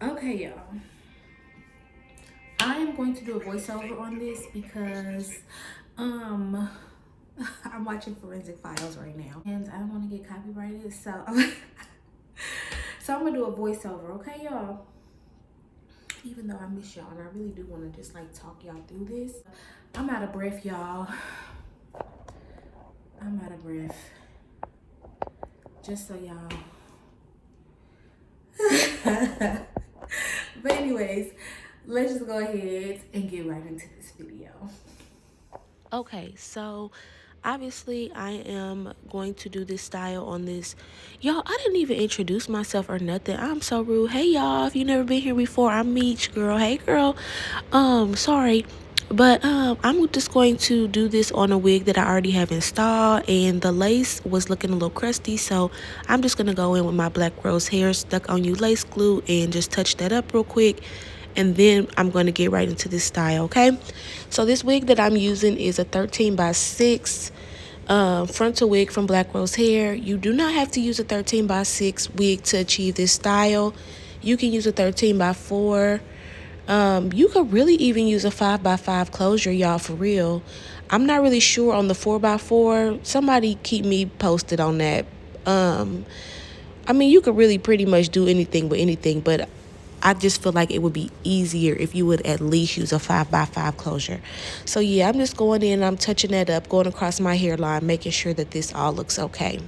Okay, y'all. I am going to do a voiceover on this because um I'm watching Forensic Files right now and I don't want to get copyrighted, so so I'm gonna do a voiceover, okay, y'all? Even though I miss y'all and I really do want to just like talk y'all through this. I'm out of breath, y'all. I'm out of breath. Just so y'all. But anyways, let's just go ahead and get right into this video. Okay, so obviously I am going to do this style on this. Y'all, I didn't even introduce myself or nothing. I'm so rude. Hey y'all, if you never been here before, I'm Meech, girl. Hey girl. Sorry. But I'm just going to do this on a wig that I already have installed, and the lace was looking a little crusty, so I'm just gonna go in with my black rose hair stuck on you lace glue and just touch that up real quick, and then I'm going to get right into this style. Okay, so this wig that I'm using is a 13x6 frontal wig from Black Rose Hair. You do not have to use a 13x6 wig to achieve this style. You can use a 13x4. You could really even use a 5x5 closure, y'all, for real. I'm not really sure on the 4x4. Somebody keep me posted on that. I mean, you could really pretty much do anything with anything, but I just feel like it would be easier if you would at least use a 5x5 closure. So yeah, I'm just going in, I'm touching that up, going across my hairline, making sure that this all looks okay.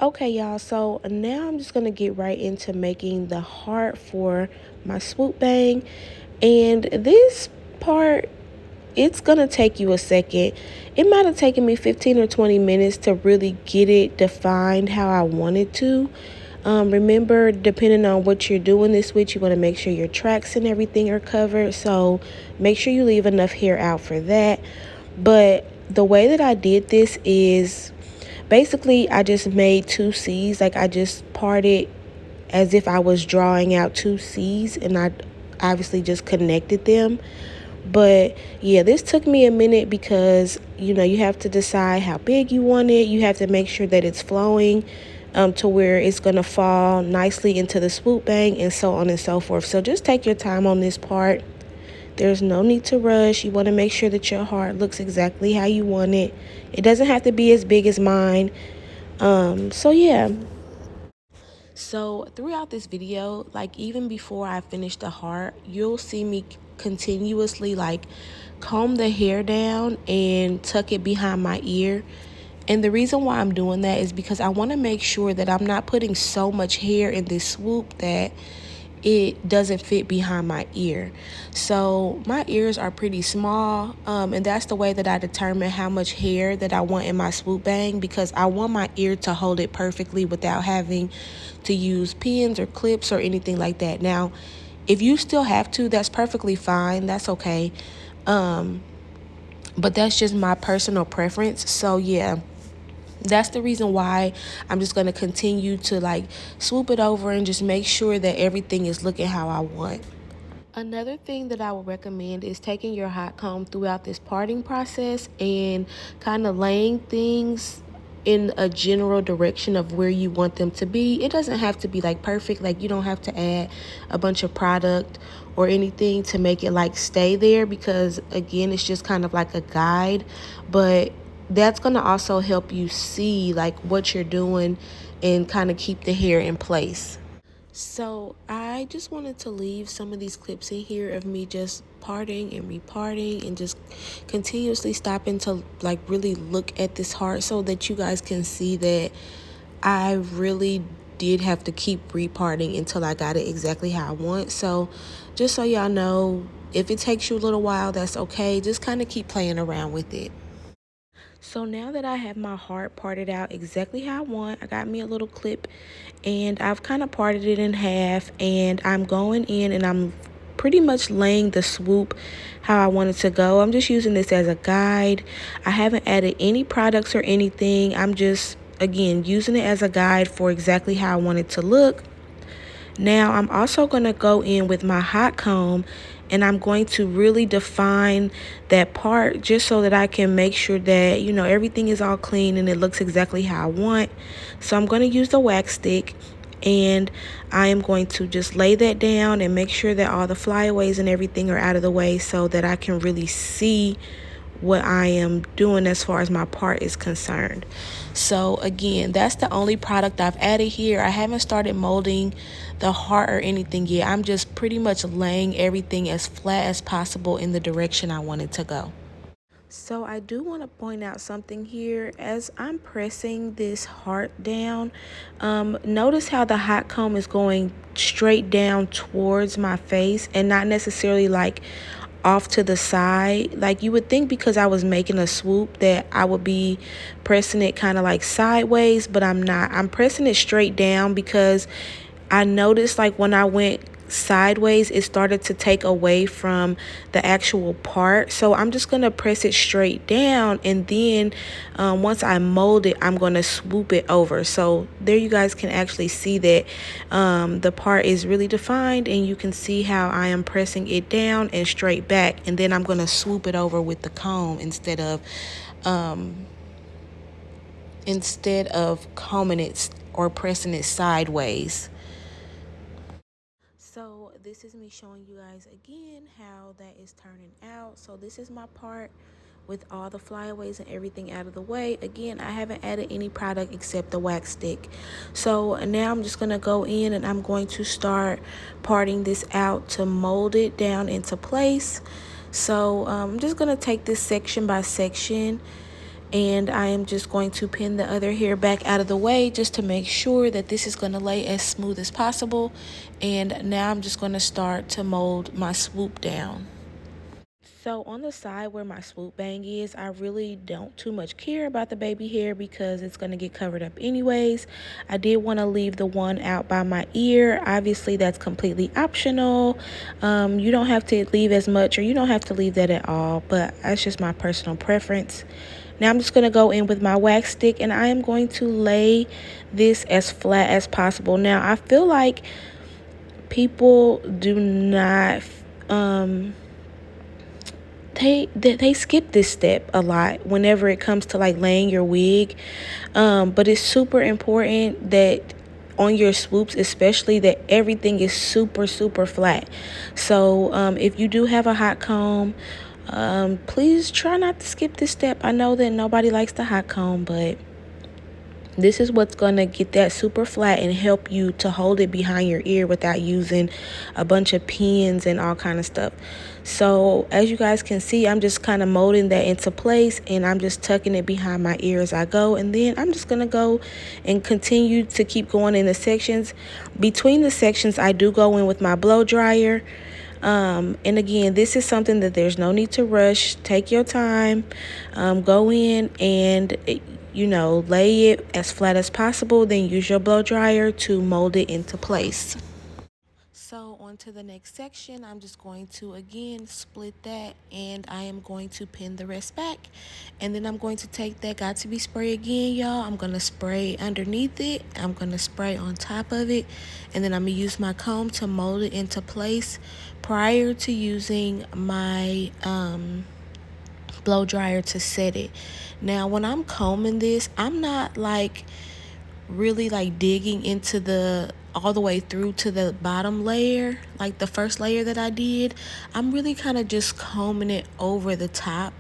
Okay, y'all, so now I'm just going to get right into making the heart for my swoop bang. And this part, it's going to take you a second. It might have taken me 15 or 20 minutes to really get it defined how I wanted to. Remember, depending on what you're doing this with, you want to make sure your tracks and everything are covered. So make sure you leave enough hair out for that. But the way that I did this is basically I just made two C's. Like I just parted as if I was drawing out two C's, and I obviously just connected them. But yeah, this took me a minute because you have to decide how big you want it. You have to make sure that it's flowing to where it's going to fall nicely into the swoop bang, and so on and so forth. So just take your time on this part. There's no need to rush. You want to make sure that your heart looks exactly how you want it. It doesn't have to be as big as mine. So yeah. So throughout this video, like even before I finish the heart, you'll see me continuously like comb the hair down and tuck it behind my ear. And the reason why I'm doing that is because I want to make sure that I'm not putting so much hair in this swoop that it doesn't fit behind my ear. So my ears are pretty small, and that's the way that I determine how much hair that I want in my swoop bang, because I want my ear to hold it perfectly without having to use pins or clips or anything like that. Now, if you still have to, that's perfectly fine. That's okay. But that's just my personal preference. So yeah, that's the reason why I'm just going to continue to like swoop it over and just make sure that everything is looking how I want. Another thing that I would recommend is taking your hot comb throughout this parting process and kind of laying things in a general direction of where you want them to be. It doesn't have to be like perfect. Like you don't have to add a bunch of product or anything to make it like stay there, because again, it's just kind of like a guide. But that's going to also help you see like what you're doing and kind of keep the hair in place. So I just wanted to leave some of these clips in here of me just parting and reparting and just continuously stopping to like really look at this heart so that you guys can see that I really did have to keep reparting until I got it exactly how I want. So just so y'all know, if it takes you a little while, that's okay. Just kind of keep playing around with it. So now that I have my heart parted out exactly how I want, I got me a little clip and I've kind of parted it in half, and I'm going in and I'm pretty much laying the swoop how I want it to go. I'm just using this as a guide. I haven't added any products or anything. I'm just, again, using it as a guide for exactly how I want it to look. Now I'm also going to go in with my hot comb and I'm going to really define that part just so that I can make sure that, everything is all clean and it looks exactly how I want. So I'm going to use the wax stick and I am going to just lay that down and make sure that all the flyaways and everything are out of the way so that I can really see what I am doing as far as my part is concerned. So again, that's the only product I've added here. I haven't started molding the heart or anything yet. I'm just pretty much laying everything as flat as possible in the direction I want it to go. So I do want to point out something here. As I'm pressing this heart down, notice how the hot comb is going straight down towards my face and not necessarily like off to the side. Like you would think, because I was making a swoop, that I would be pressing it kind of like sideways, but I'm not. I'm pressing it straight down because I noticed like when I went sideways, it started to take away from the actual part. So I'm just gonna press it straight down, and then once I mold it, I'm gonna swoop it over. So there you guys can actually see that the part is really defined, and you can see how I am pressing it down and straight back, and then I'm gonna swoop it over with the comb instead of combing it or pressing it sideways. So this is me showing you guys again how that is turning out. So this is my part with all the flyaways and everything out of the way. Again, I haven't added any product except the wax stick. So now I'm just going to go in and I'm going to start parting this out to mold it down into place. So I'm just going to take this section by section, and I am just going to pin the other hair back out of the way just to make sure that this is going to lay as smooth as possible. And now I'm just going to start to mold my swoop down. So on the side where my swoop bang is, I really don't too much care about the baby hair because it's going to get covered up anyways. I did want to leave the one out by my ear. Obviously, that's completely optional. You don't have to leave as much, or you don't have to leave that at all, but that's just my personal preference. Now I'm just going to go in with my wax stick, and I am going to lay this as flat as possible. Now I feel like people do not they skip this step a lot whenever it comes to like laying your wig, but it's super important that on your swoops especially, that everything is super flat. So if you do have a hot comb, please try not to skip this step. I know that nobody likes the hot comb, but this is what's going to get that super flat and help you to hold it behind your ear without using a bunch of pins and all kind of stuff. So as you guys can see, I'm just kind of molding that into place, and I'm just tucking it behind my ear as I go. And then I'm just going to go and continue to keep going in the sections. Between the sections, I do go in with my blow dryer. And again, this is something that there's no need to rush. Take your time, go in and lay it as flat as possible, then use your blow dryer to mold it into place. So on to the next section, I'm just going to again split that, and I am going to pin the rest back, and then I'm going to take that Got To Be spray again, y'all. I'm going to spray underneath it, I'm going to spray on top of it, and then I'm going to use my comb to mold it into place prior to using my blow dryer to set it. Now when I'm combing this, I'm not like really like digging into the all the way through to the bottom layer like the first layer that I did. I'm really kind of just combing it over the top,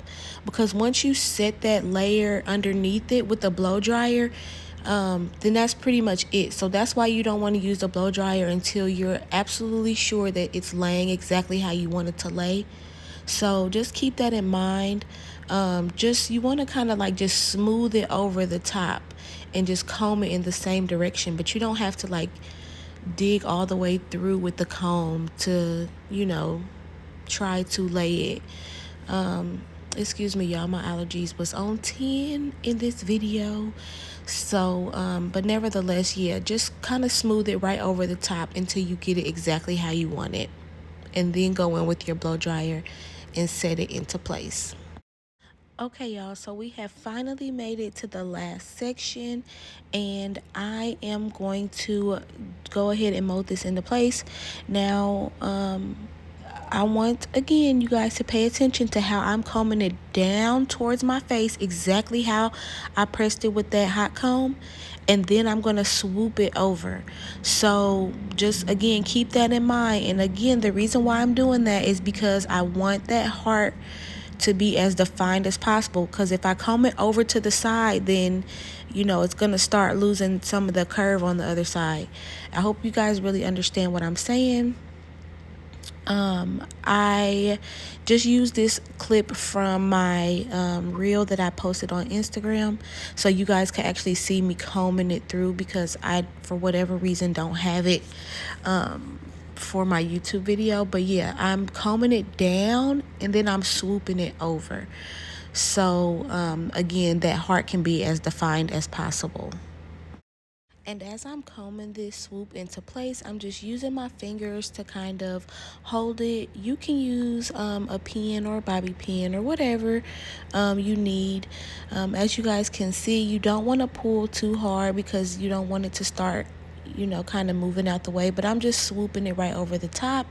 because once you set that layer underneath it with the blow dryer, then that's pretty much it. So that's why you don't want to use the blow dryer until you're absolutely sure that it's laying exactly how you want it to lay. So just keep that in mind. You want to kind of like just smooth it over the top and just comb it in the same direction, but you don't have to like dig all the way through with the comb to try to lay it. Excuse me, y'all, my allergies was on 10 in this video. So but nevertheless, yeah, just kind of smooth it right over the top until you get it exactly how you want it, and then go in with your blow dryer and set it into place. Okay, y'all, so we have finally made it to the last section, and I am going to go ahead and mold this into place. Now, I want, again, you guys to pay attention to how I'm combing it down towards my face, exactly how I pressed it with that hot comb. And then I'm going to swoop it over. So just, again, keep that in mind. And again, the reason why I'm doing that is because I want that heart to be as defined as possible. Because if I comb it over to the side, then it's going to start losing some of the curve on the other side. I hope you guys really understand what I'm saying. I just used this clip from my reel that I posted on Instagram, so you guys can actually see me combing it through, because I, for whatever reason, don't have it for my YouTube video. But yeah, I'm combing it down and then I'm swooping it over. So again, that heart can be as defined as possible. And as I'm combing this swoop into place, I'm just using my fingers to kind of hold it. You can use a pen or a bobby pin or whatever you need. As you guys can see, you don't want to pull too hard because you don't want it to start kind of moving out the way. But I'm just swooping it right over the top.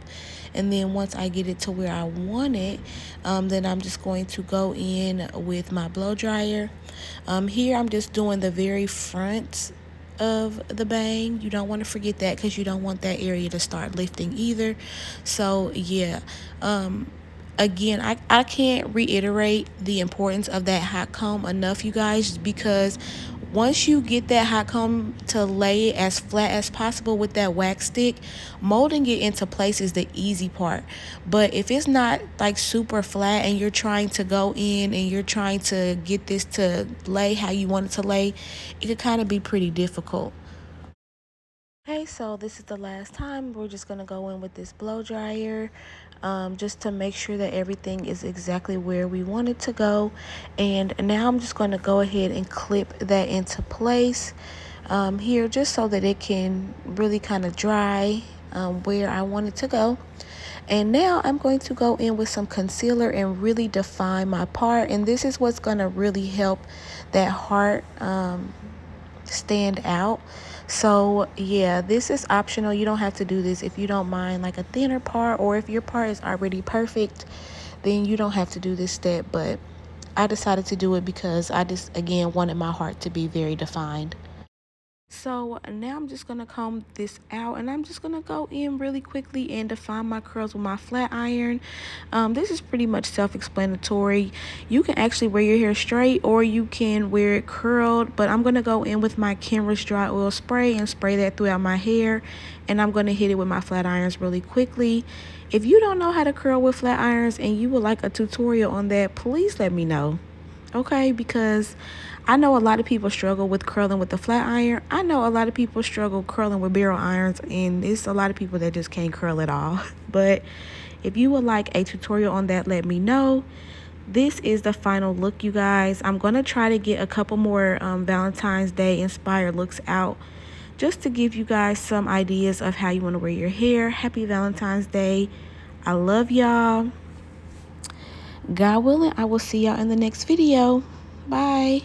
And then once I get it to where I want it, then I'm just going to go in with my blow dryer. Here I'm just doing the very front of the bang. You don't want to forget that, because you don't want that area to start lifting either. So yeah, again, I can't reiterate the importance of that hot comb enough, you guys, because once you get that hot comb to lay as flat as possible with that wax stick, molding it into place is the easy part. But if it's not like super flat and you're trying to go in and you're trying to get this to lay how you want it to lay, it could kind of be pretty difficult. Okay, so this is the last time. We're just going to go in with this blow dryer just to make sure that everything is exactly where we want it to go. And now I'm just going to go ahead and clip that into place here, just so that it can really kind of dry where I want it to go. And now I'm going to go in with some concealer and really define my part. And this is what's going to really help that heart stand out. So yeah, this is optional. You don't have to do this if you don't mind like a thinner part, or if your part is already perfect, then you don't have to do this step. But I decided to do it because I just, again, wanted my heart to be very defined. So now I'm just going to comb this out, and I'm just going to go in really quickly and define my curls with my flat iron. This is pretty much self-explanatory. You can actually wear your hair straight or you can wear it curled, but I'm going to go in with my Kenris dry oil spray and spray that throughout my hair, and I'm going to hit it with my flat irons really quickly. If you don't know how to curl with flat irons and you would like a tutorial on that, please let me know. Okay, because I know a lot of people struggle with curling with the flat iron. I know a lot of people struggle curling with barrel irons, and it's a lot of people that just can't curl at all. But if you would like a tutorial on that, let me know. This is the final look, you guys. I'm going to try to get a couple more Valentine's Day inspired looks out, just to give you guys some ideas of how you want to wear your hair. Happy Valentine's Day. I love y'all. God willing, I will see y'all in the next video. Bye.